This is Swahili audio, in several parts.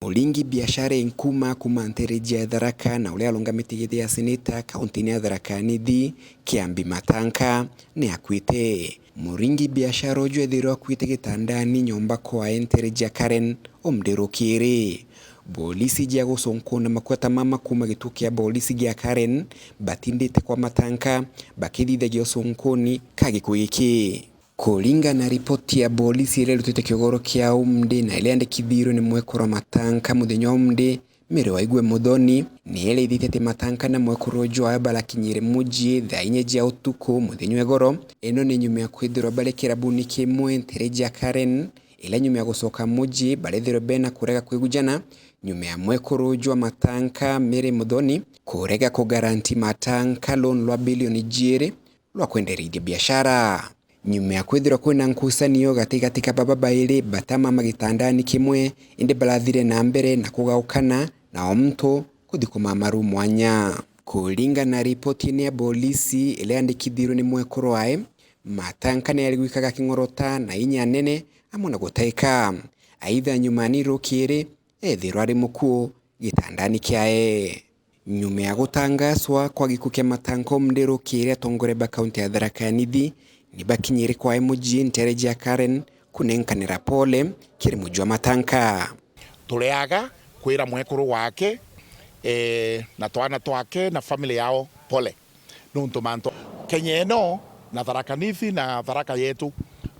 Muringi biashara inkuma kumantereja Tharaka na ule alongamiti ya seneta kauntini ya Tharaka Nithi Kiambi Matanka ni akwite Muringi biashara ojo ethirwo akwite gitandani nyomba kwa entereja Karen omderokire bolisi gia gusonkona makweta mama kuma gituo kia bolisi gia Karen batindite kwa Matanka bakithithagia usonkoni kagiko giki. Kuringa na ripoti ya bolisi ile rutite kiogoro kia umde na ile andikithirwo ni mwekoro Matanka muthenya umde mere waigwe muthoni ni ile ithitete Matanka na mwekoro jwa balakinyire muji thaa 4 cia utuku muthenya egoro eno ni nyuma ya kwithirwo barekera buni kimwe entereja Karen ila nyuma ya gucoka muji barethirwo bena kurega kwigujana nyuma ya mwekoro jwa Matanka mere muthoni kurega kugaranti Matanka loan lwa bilioni jere lwa kwenderithia biashara. Nyuma ya kwithirwa kwina nkusanio gati ka baba bairi batama magitandani kimwe indi barathire na mbere na kugaukana na omto kuthikuma maru mwanya. Kuringa na ripoti ni ya bolisi ile andikithirwo ni mwekoro ae Matanka ni aligwikaga kingorota na inya nene amuna gutaika aidha nyuma ni rokire ethirwo ari mukuo gitandani kiae. Nyuma ya gutangaswa kwa gikuo kia Matanka omderokire atongoreba kaunti ya Tharaka Nithi ni bakinyire kwa emoji entereja Karen kunenkanira pole kiri mujwa Matanka tuleaga kwira mwekuru wake na twana twake na family yao pole nuntu manto Kenya eno na Tharaka Nithi na Tharaka yetu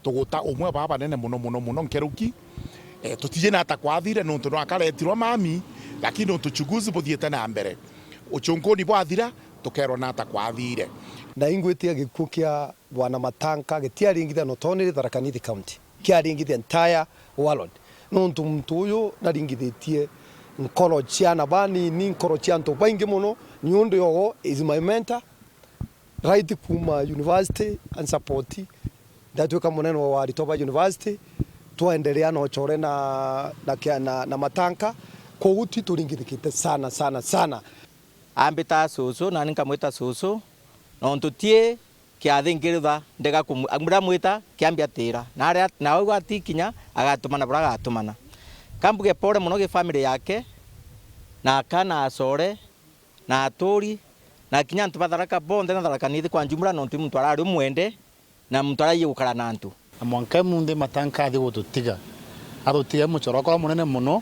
tuguta umwe baba nene muno nkeruki tutije na takwathire nuntu no akaretirwa mami lakini utuchuguzi buthiete na mbere uchunguni bwathira tukerwa na takwathire na ingwitia gikuo kia bwana Matanka gitiaringithia no tonire Tharaka Nithi county kiaringithia entire world nuntu muntu uyu naringithitie nkoro ciana bani ni nkoro cianto baingi muno ni undu yogo is my mentor right kuma university and support ndatuika muneno wa Ritoba University tuendelea no chore na Matanka koguti turingithikite sana ambita susu na ninkamwita susu no ntutie kiathingirtha ndega kumura mwita kiambia tira na wewe atikinya agatumana bura agatumana kambuge pole muno ge family yake na kana asore na aturi na kinya ntu Tharaka bonde na Tharaka Nithi kwa njumla no ntu muntu arari mwende na muntu araye gukara na ntu amwanka munde Matanka athi gututiga arutiga muchoro kwa munene muno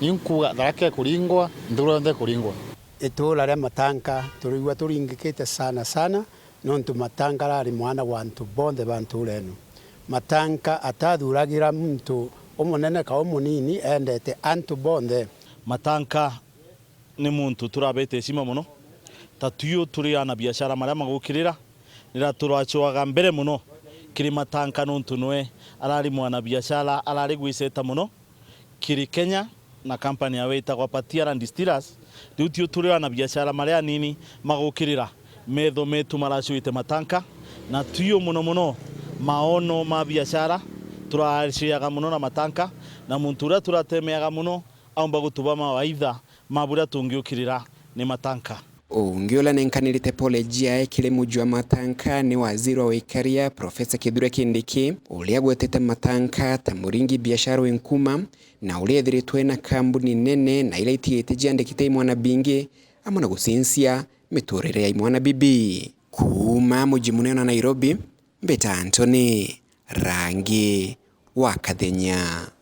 ninkuga Tharaka kuringwa nduro nde kuringwa itula ria Matanka turigwa turingikite sana nontu Matanka rari mwana wa ntu bonde bantu reno Matanka atathuragira muntu umunene ka umunini endete antu bonde. Matanka ni muntu turabete sima muno tatuyo turi ana biashara maria magukirira nira turachwaga mbere muno kiri Matanka nontu noe arari mwana biashara arari gwiseta muno kiri Kenya na company ya weta kwa Patia and Distillers diutio turi ana biashara maria nini magukirira metho metu marashuite Matanka na tuyo muno maono ma biashara turashiaga muno na Matanka na muntu turatemeaga muno aumba gutuba mawaidha mabura tungiukirira ni Matanka. Ungiola nenkanirite pole jia kile mujwa Matanka ni waziri wa Wikaria Profesa Kithure Kindiki ulia gwetete Matanka ta Muringi biashara wenkuma na ulia thiritwe na kambuni nene na ile itiete jiandikite mwana bingi amona gusensia miturire ya mwana bibi kuma muji munene na Nairobi Mbeta Anthony Rangi wa Kathenya.